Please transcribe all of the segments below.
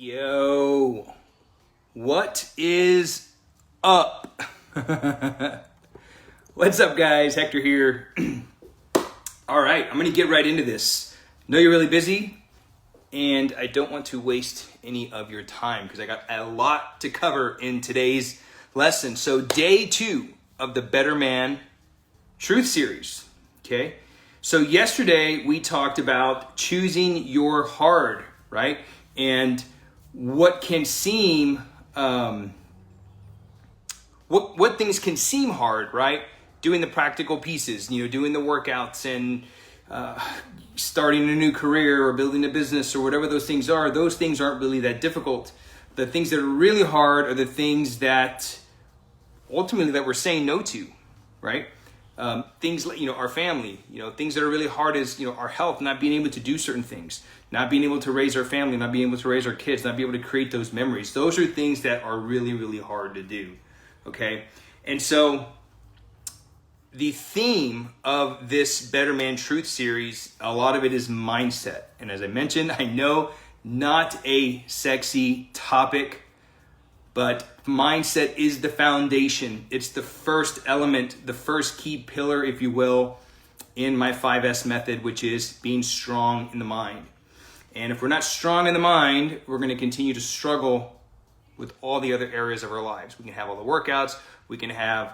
Yo, what is up? What's up, guys? Hector here. All right, I'm gonna get right into this. Know you're really busy, and I don't want to waste any of your time because I got a lot to cover in today's lesson. So day 2 of the Better Man Truth Series, okay? So yesterday we talked about choosing your hard, right? And what can seem, what things can seem hard, right? Doing the practical pieces, doing the workouts and starting a new career or building a business or whatever those things aren't really that difficult. The things that are really hard are the things that ultimately that we're saying no to, right? Things like, our family, things that are really hard is, our health, not being able to do certain things, not being able to raise our family, not being able to raise our kids, not being able to create those memories. Those are things that are really, really hard to do. Okay. And so the theme of this Better Man Truth Series, a lot of it is mindset. And as I mentioned, I know not a sexy topic, but mindset is the foundation. It's the first element, the first key pillar, if you will, in my 5S method, which is being strong in the mind. And if we're not strong in the mind, we're going to continue to struggle with all the other areas of our lives. We can have all the workouts, we can have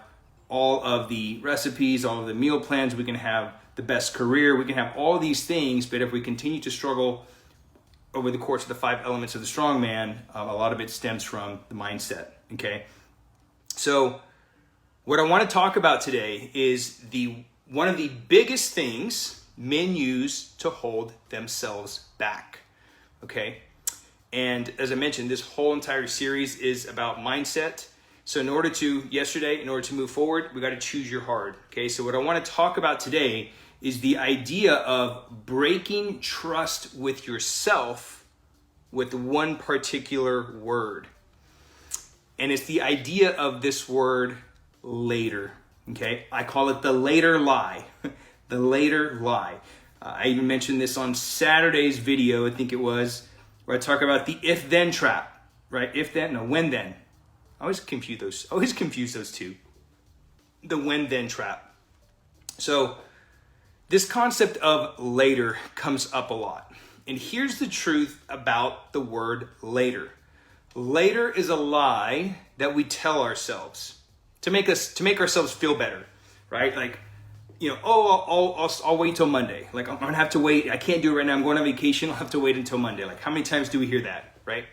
all of the recipes, all of the meal plans, we can have the best career, we can have all these things, but if we continue to struggle over the course of the 5 elements of the strongman, a lot of it stems from the mindset, okay? So what I want to talk about today is one of the biggest things men use to hold themselves back, okay? And as I mentioned, this whole entire series is about mindset. So in order to move forward, we got to choose your hard, okay? So what I want to talk about today is the idea of breaking trust with yourself with one particular word. And it's the idea of this word later, okay? I call it the later lie, the later lie. I even mentioned this on Saturday's video, I think it was, where I talk about the if-then trap, right? When-then. I always confuse those two. The when-then trap. So this concept of later comes up a lot. And here's the truth about the word later. Later is a lie that we tell ourselves to make ourselves feel better, right? Like, I'll wait till Monday. Like, I'm gonna have to wait. I can't do it right now. I'm going on vacation. I'll have to wait until Monday. Like, how many times do we hear that, right?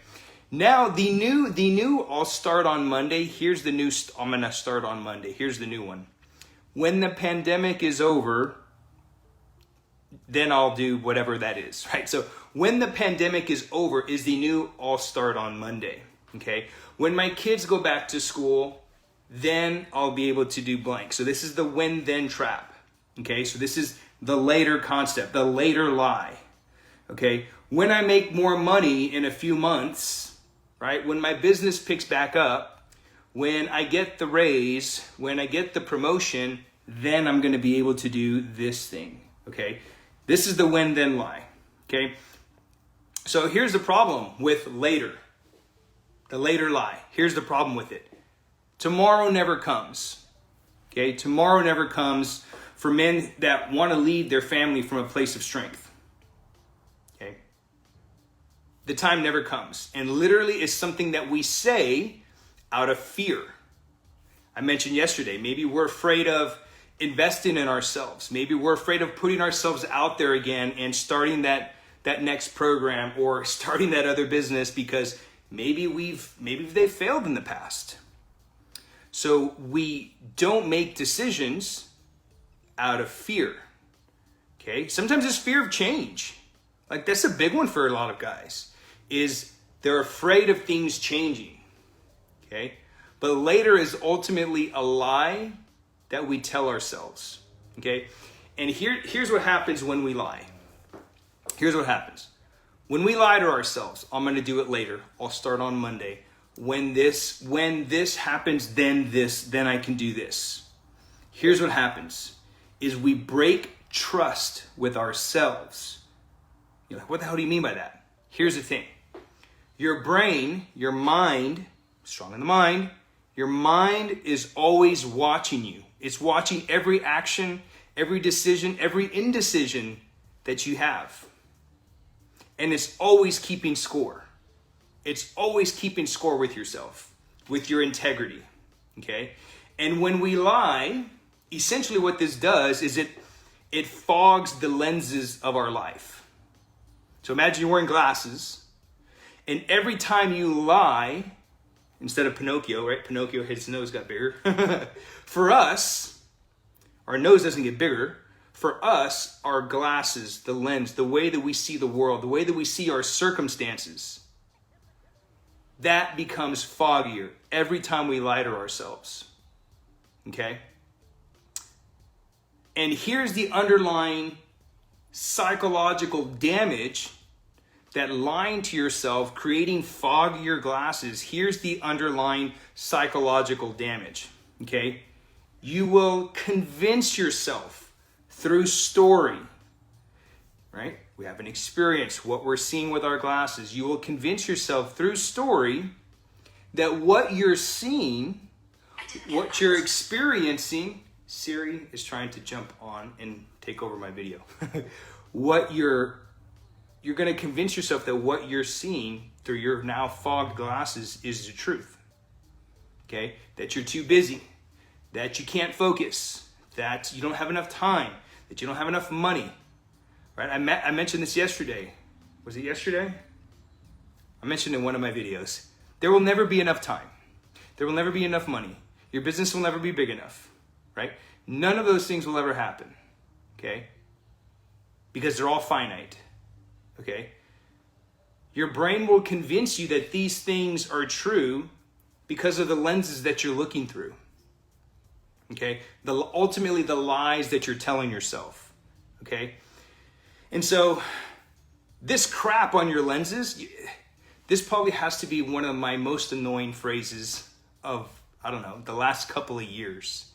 Now, the new I'll start on Monday. Here's the new, I'm gonna start on Monday. Here's the new one. When the pandemic is over, then I'll do whatever that is, right? So when the pandemic is over is the new I'll start on Monday, okay? When my kids go back to school, then I'll be able to do blank. So this is the when-then trap, okay? So this is the later concept, the later lie, okay? When I make more money in a few months, right? When my business picks back up, when I get the raise, when I get the promotion, then I'm gonna be able to do this thing, okay? This is the when-then lie, okay? So here's the problem with later, the later lie. Here's the problem with it. Tomorrow never comes, okay? Tomorrow never comes for men that want to lead their family from a place of strength, okay? The time never comes, and literally is something that we say out of fear. I mentioned yesterday, maybe we're afraid of investing in ourselves. Maybe we're afraid of putting ourselves out there again and starting that next program or starting that other business because maybe they've failed in the past. So we don't make decisions out of fear, okay? Sometimes it's fear of change. Like that's a big one for a lot of guys, is they're afraid of things changing, okay? But later is ultimately a lie that we tell ourselves, okay? And here's what happens when we lie. Here's what happens. When we lie to ourselves, I'm gonna do it later. I'll start on Monday. When this happens, then I can do this. Here's what happens, is we break trust with ourselves. You're like, what the hell do you mean by that? Here's the thing. Your brain, your mind, strong in the mind, your mind is always watching you. It's watching every action, every decision, every indecision that you have. And it's always keeping score. It's always keeping score with yourself, with your integrity, okay? And when we lie, essentially what this does is it fogs the lenses of our life. So imagine you're wearing glasses, and every time you lie, instead of Pinocchio, right? Pinocchio, his nose got bigger. For us, our nose doesn't get bigger. For us, our glasses, the lens, the way that we see the world, the way that we see our circumstances, that becomes foggier every time we lie to ourselves. Okay? And here's the underlying psychological damage that lying to yourself, creating foggier glasses, here's the underlying psychological damage. Okay? You will convince yourself through story, right? We have an experience, what we're seeing with our glasses. You will convince yourself through story that what you're seeing, what you're experiencing, Siri is trying to jump on and take over my video. You're going to convince yourself that what you're seeing through your now fogged glasses is the truth. Okay? That you're too busy, that you can't focus, that you don't have enough time, that you don't have enough money. Right? I mentioned this yesterday. Was it yesterday? I mentioned in one of my videos. There will never be enough time. There will never be enough money. Your business will never be big enough. Right? None of those things will ever happen. Okay? Because they're all finite. Okay? Your brain will convince you that these things are true because of the lenses that you're looking through. Okay? Ultimately, the lies that you're telling yourself. Okay? And so, this crap on your lenses, this probably has to be one of my most annoying phrases of, I don't know, the last couple of years.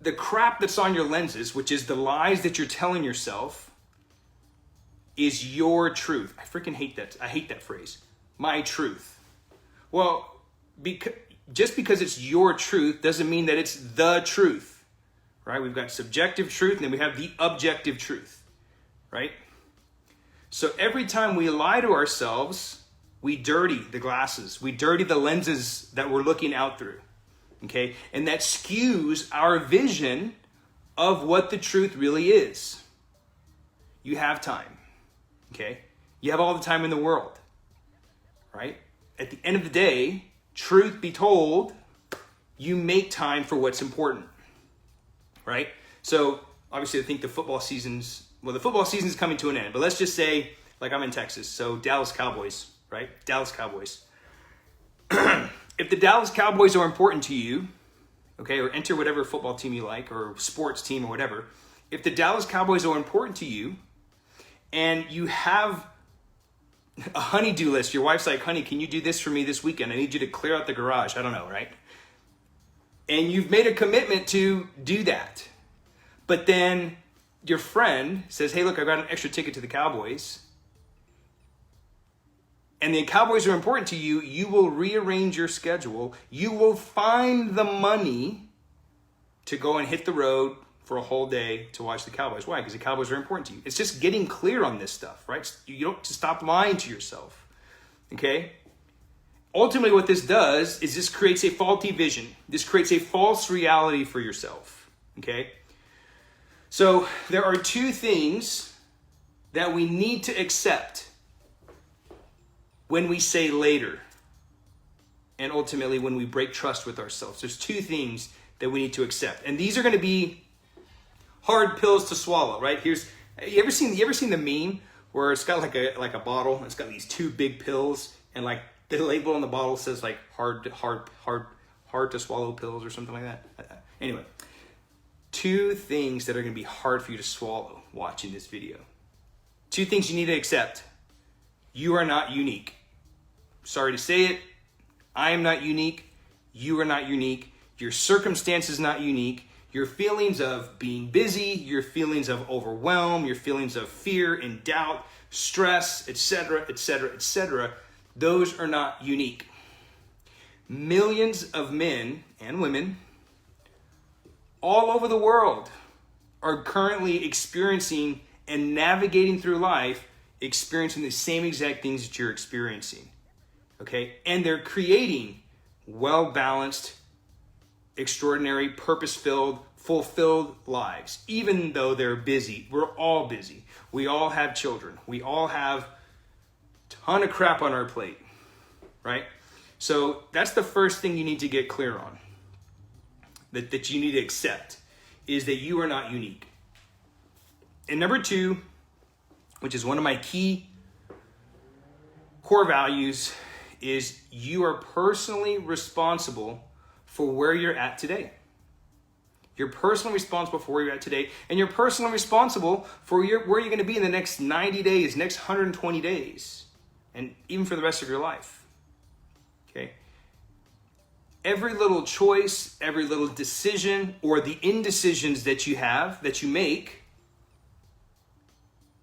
The crap that's on your lenses, which is the lies that you're telling yourself, is your truth. I freaking hate that. I hate that phrase. My truth. Well, just because it's your truth doesn't mean that it's the truth. Right? We've got subjective truth and then we have the objective truth. Right? So every time we lie to ourselves, we dirty the glasses. We dirty the lenses that we're looking out through. Okay? And that skews our vision of what the truth really is. You have time. Okay? You have all the time in the world. Right? At the end of the day, truth be told, you make time for what's important. Right? So obviously I think the football season's coming to an end, but let's just say, like I'm in Texas, so Dallas Cowboys, right? Dallas Cowboys. If the Dallas Cowboys are important to you, okay, or enter whatever football team you like, or sports team or whatever, if the Dallas Cowboys are important to you, and you have a honey-do list, your wife's like, honey, can you do this for me this weekend? I need you to clear out the garage. I don't know, right? And you've made a commitment to do that. But then your friend says, hey, look, I got an extra ticket to the Cowboys. And the Cowboys are important to you. You will rearrange your schedule. You will find the money to go and hit the road for a whole day to watch the Cowboys. Why? Because the Cowboys are important to you. It's just getting clear on this stuff, right? You don't stop lying to yourself. Okay? Ultimately, what this does is this creates a faulty vision. This creates a false reality for yourself, okay? So there are two things that we need to accept when we say later, and ultimately when we break trust with ourselves. There's two things that we need to accept, and these are going to be hard pills to swallow, right? You ever seen the meme where it's got like a bottle, and it's got these two big pills, and like the label on the bottle says like hard to swallow pills or something like that. Anyway, two things that are going to be hard for you to swallow watching this video. Two things you need to accept. You are not unique. Sorry to say it. I am not unique. You are not unique. Your circumstance is not unique. Your feelings of being busy, your feelings of overwhelm, your feelings of fear and doubt, stress, etc., etc., etc., those are not unique. Millions of men and women all over the world are currently experiencing and navigating through life, experiencing the same exact things that you're experiencing. Okay? And they're creating well-balanced, extraordinary, purpose-filled, fulfilled lives, even though they're busy. We're all busy. We all have children. We all have a ton of crap on our plate, right? So that's the first thing you need to get clear on, that you need to accept, is that you are not unique. And number two, which is one of my key core values, is you are personally responsible for where you're at today. You're personally responsible for where you're at today, and you're personally responsible for where you're going to be in the next 90 days, next 120 days, and even for the rest of your life. Okay? Every little choice, every little decision, or the indecisions that you have, that you make,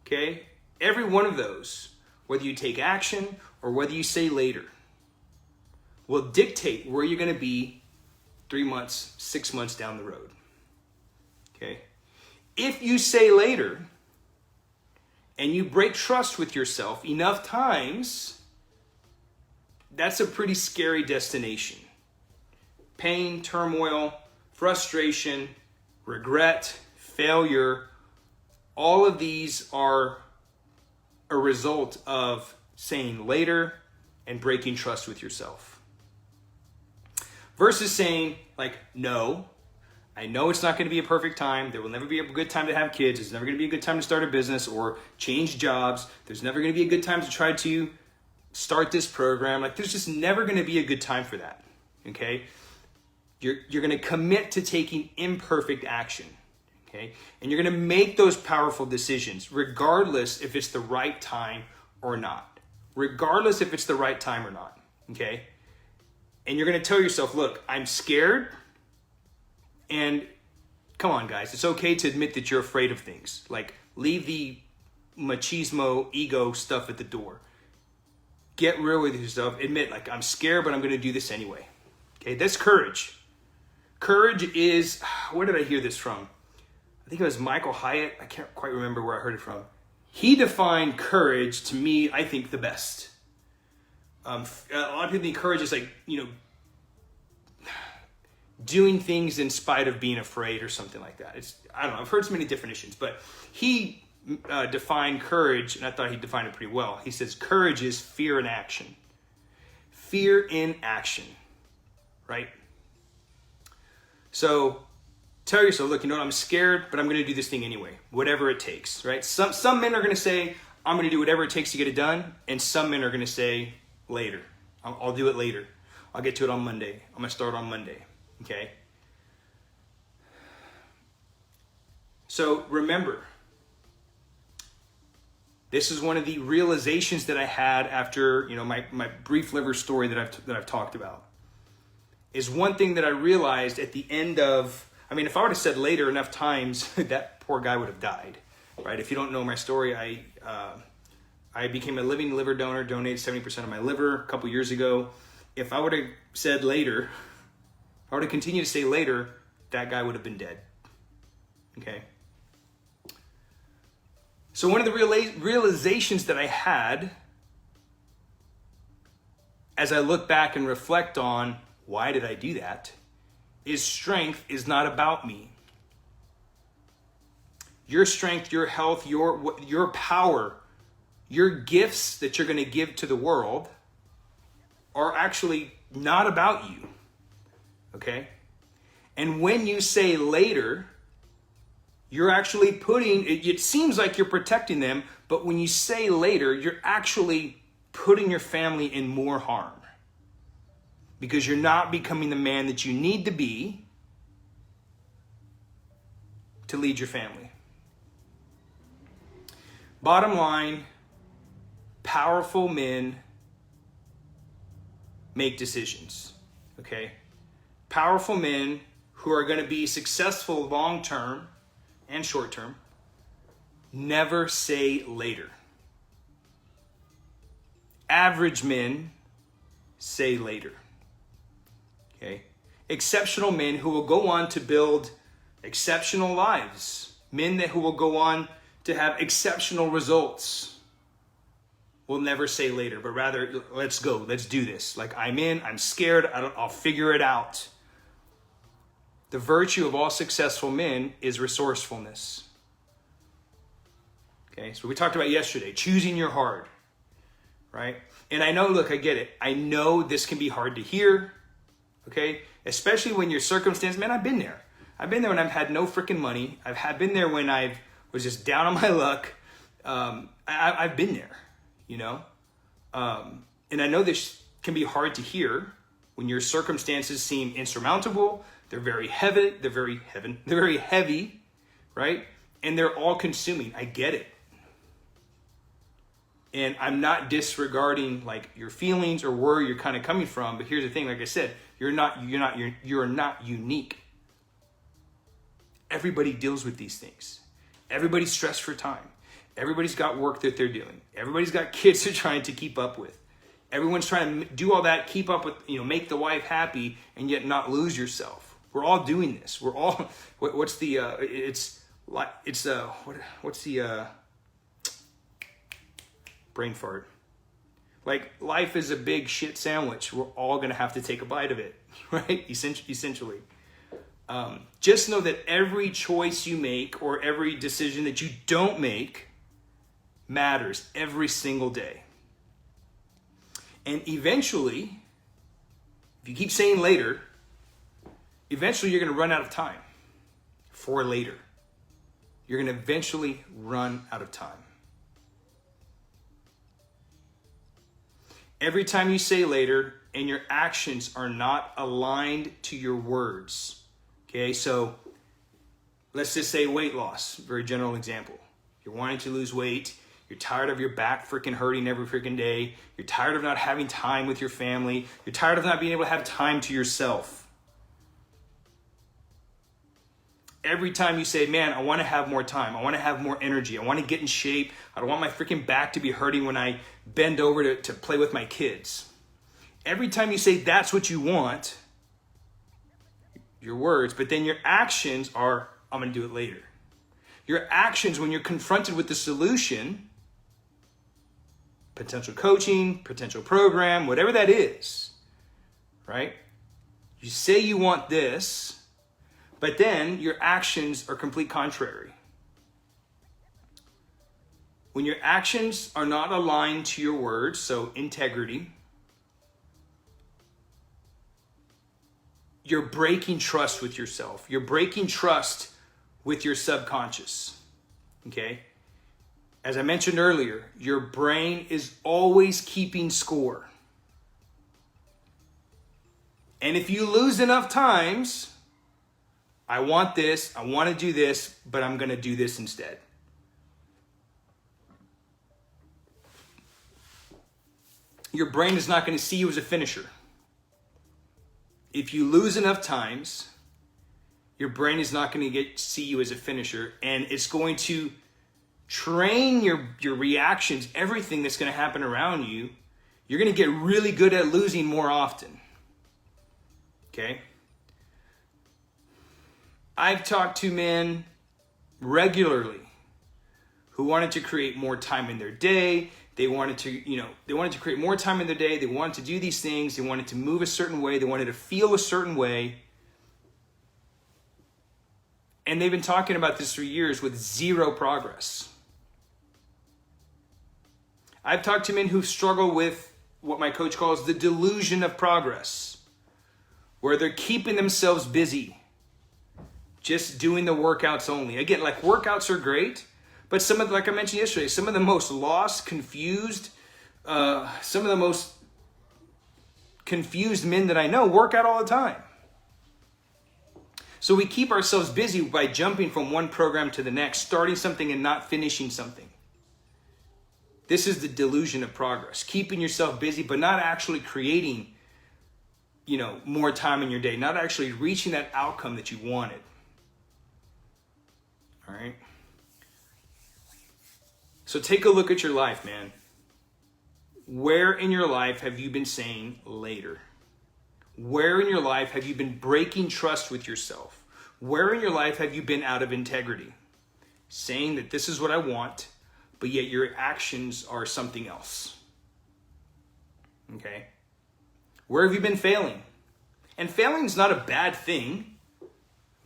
okay, every one of those, whether you take action or whether you say later, will dictate where you're going to be 3 months, 6 months down the road. Okay? If you say later and you break trust with yourself enough times, that's a pretty scary destination. Pain, turmoil, frustration, regret, failure, all of these are a result of saying later and breaking trust with yourself. Versus saying, like, no, I know it's not going to be a perfect time. There will never be a good time to have kids. There's never going to be a good time to start a business or change jobs. There's never going to be a good time to try to start this program. Like, there's just never going to be a good time for that, okay? You're going to commit to taking imperfect action, okay? And you're going to make those powerful decisions regardless if it's the right time or not. Regardless if it's the right time or not, okay? And you're going to tell yourself, look, I'm scared. And come on, guys, it's okay to admit that you're afraid of things. Like, leave the machismo, ego stuff at the door. Get real with yourself. Admit, like, I'm scared, but I'm going to do this anyway. Okay, that's courage. Courage is, where did I hear this from? I think it was Michael Hyatt. I can't quite remember where I heard it from. He defined courage, to me, I think, the best. A lot of people think courage is like, doing things in spite of being afraid or something like that. I don't know, I've heard so many definitions, but he defined courage, and I thought he defined it pretty well. He says courage is fear in action. Fear in action, right? So tell yourself, look, I'm scared, but I'm going to do this thing anyway, whatever it takes, right? Some men are going to say, I'm going to do whatever it takes to get it done, and some men are going to say, later. I'll do it later. I'll get to it on Monday. I'm going to start on Monday. Okay? So remember, this is one of the realizations that I had after, my brief liver story that I've talked about. Is one thing that I realized at the end of, if I would have said later enough times, that poor guy would have died, right? If you don't know my story, I became a living liver donor, donated 70% of my liver a couple years ago. If I would have said later, if I would have continued to say later, that guy would have been dead. Okay? So one of the realizations that I had as I look back and reflect on why did I do that, is strength is not about me. Your strength, your health, your power, your gifts that you're going to give to the world are actually not about you. Okay? And when you say later, you're actually it seems like you're protecting them, but when you say later, you're actually putting your family in more harm. Because you're not becoming the man that you need to be to lead your family. Bottom line, powerful men make decisions, okay? Powerful men who are going to be successful long term and short term never say later. Average men say later. Okay? Exceptional men who will go on to build exceptional lives. Men who will go on to have exceptional results will never say later, but rather, let's go, let's do this. Like, I'm scared, I'll figure it out. The virtue of all successful men is resourcefulness. Okay, so we talked about yesterday, choosing your hard, right? And I know, look, I get it. I know this can be hard to hear, okay? Especially when your circumstance, man, I've been there. I've been there when I've had no freaking money. I've been there when I was just down on my luck. I've been there, you know? And I know this can be hard to hear when your circumstances seem insurmountable. They're very heavy. They're very heavy, right? And they're all consuming. I get it. And I'm not disregarding like your feelings or where you're kind of coming from. But here's the thing, like I said, you're not unique. Everybody deals with these things. Everybody's stressed for time. Everybody's got work that they're doing. Everybody's got kids they're trying to keep up with. Everyone's trying to do all that, keep up with, make the wife happy and yet not lose yourself. We're all doing this. We're all, what's the brain fart. Like, life is a big shit sandwich. We're all going to have to take a bite of it, right? Essentially. Just know that every choice you make or every decision that you don't make matters every single day. And eventually, if you keep saying later, eventually you're going to run out of time for later. You're going to eventually run out of time. Every time you say later and your actions are not aligned to your words. Okay, so let's just say weight loss, very general example. You're wanting to lose weight. You're tired of your back freaking hurting every freaking day. You're tired of not having time with your family. You're tired of not being able to have time to yourself. Every time you say, man, I want to have more time. I want to have more energy. I want to get in shape. I don't want my freaking back to be hurting when I bend over to play with my kids. Every time you say that's what you want, your words, but then your actions are, I'm going to do it later. Your actions when you're confronted with the solution, potential coaching, potential program, whatever that is, right? You say you want this, but then your actions are complete contrary. When your actions are not aligned to your words, so integrity, you're breaking trust with yourself. You're breaking trust with your subconscious, okay? As I mentioned earlier, your brain is always keeping score. And if you lose enough times, I want this, I want to do this, but I'm going to do this instead. Your brain is not going to see you as a finisher. If you lose enough times, your brain is not going to see you as a finisher, and it's going to train your reactions, everything that's going to happen around you. You're going to get really good at losing more often. Okay? I've talked to men regularly who wanted to create more time in their day. They wanted to create more time in their day. They wanted to do these things. They wanted to move a certain way. They wanted to feel a certain way. And they've been talking about this for years with zero progress. I've talked to men who struggle with what my coach calls the delusion of progress, where they're keeping themselves busy, just doing the workouts only. Again, like, workouts are great, but like I mentioned yesterday, some of the most lost, confused, some of the most confused men that I know work out all the time. So we keep ourselves busy by jumping from one program to the next, starting something and not finishing something. This is the delusion of progress, keeping yourself busy but not actually creating more time in your day, not actually reaching that outcome that you wanted. All right. So take a look at your life, man. Where in your life have you been saying later? Where in your life have you been breaking trust with yourself? Where in your life have you been out of integrity? Saying that this is what I want, but yet your actions are something else. Okay? Where have you been failing? And failing is not a bad thing.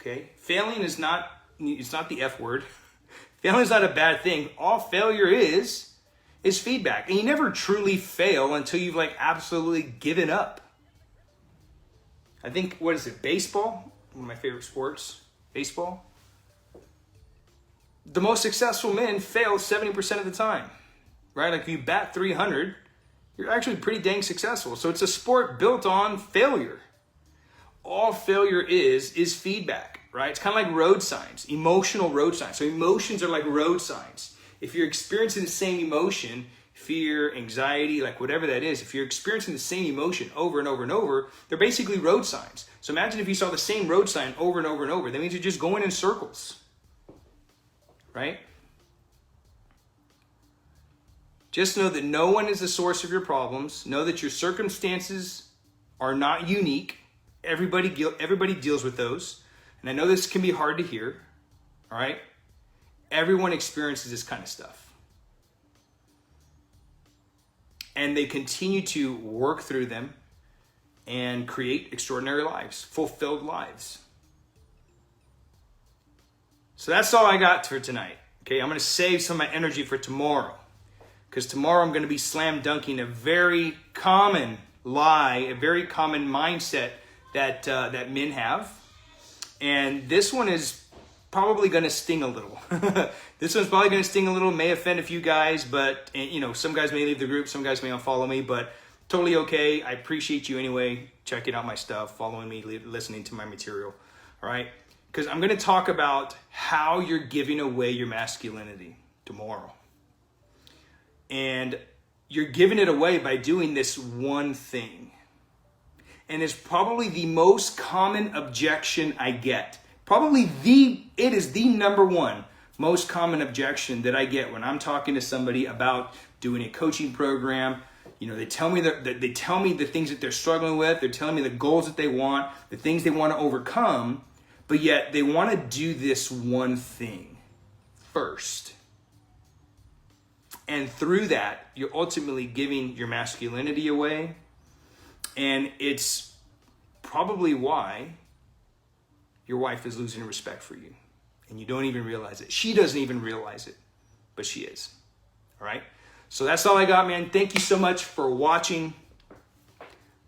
Okay? Failing is not, it's not the F word. Failing is not a bad thing. All failure is feedback. And you never truly fail until you've absolutely given up. I think, what is it? Baseball? One of my favorite sports. Baseball. The most successful men fail 70% of the time. Right? If you bat 300, you're actually pretty dang successful. So it's a sport built on failure. All failure is feedback, right? It's kind of like road signs, emotional road signs. So emotions are like road signs. If you're experiencing the same emotion, fear, anxiety, whatever that is, if you're experiencing the same emotion over and over and over, they're basically road signs. So imagine if you saw the same road sign over and over and over. That means you're just going in circles, right? Just know that no one is the source of your problems. Know that your circumstances are not unique. Everybody deals with those. And I know this can be hard to hear, all right? Everyone experiences this kind of stuff. And they continue to work through them and create extraordinary lives, fulfilled lives. So that's all I got for tonight. Okay, I'm going to save some of my energy for tomorrow. Because tomorrow I'm going to be slam dunking a very common lie, a very common mindset that men have. And this one is probably going to sting a little. This one's probably going to sting a little, may offend a few guys, but some guys may leave the group, some guys may unfollow me, but totally okay. I appreciate you anyway, checking out my stuff, following me, listening to my material, all right? Because I'm going to talk about how you're giving away your masculinity tomorrow. And you're giving it away by doing this one thing. And it's probably the most common objection I get. It is the number one most common objection that I get when I'm talking to somebody about doing a coaching program. They tell me the things that they're struggling with. They're telling me the goals that they want, the things they want to overcome, but yet they want to do this one thing first. And through that, you're ultimately giving your masculinity away. And it's probably why your wife is losing respect for you. And you don't even realize it. She doesn't even realize it, but she is. All right? So that's all I got, man. Thank you so much for watching.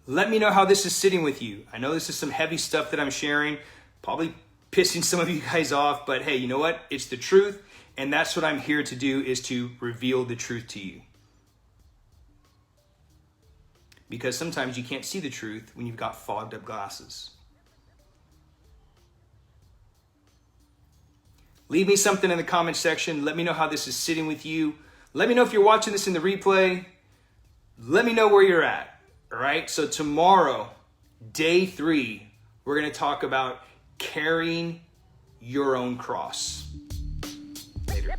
Let me know how this is sitting with you. I know this is some heavy stuff that I'm sharing, probably pissing some of you guys off, but hey, you know what? It's the truth. And that's what I'm here to do, is to reveal the truth to you. Because sometimes you can't see the truth when you've got fogged up glasses. Leave me something in the comment section. Let me know how this is sitting with you. Let me know if you're watching this in the replay. Let me know where you're at. All right? So tomorrow, day 3, we're going to talk about carrying your own cross. Later.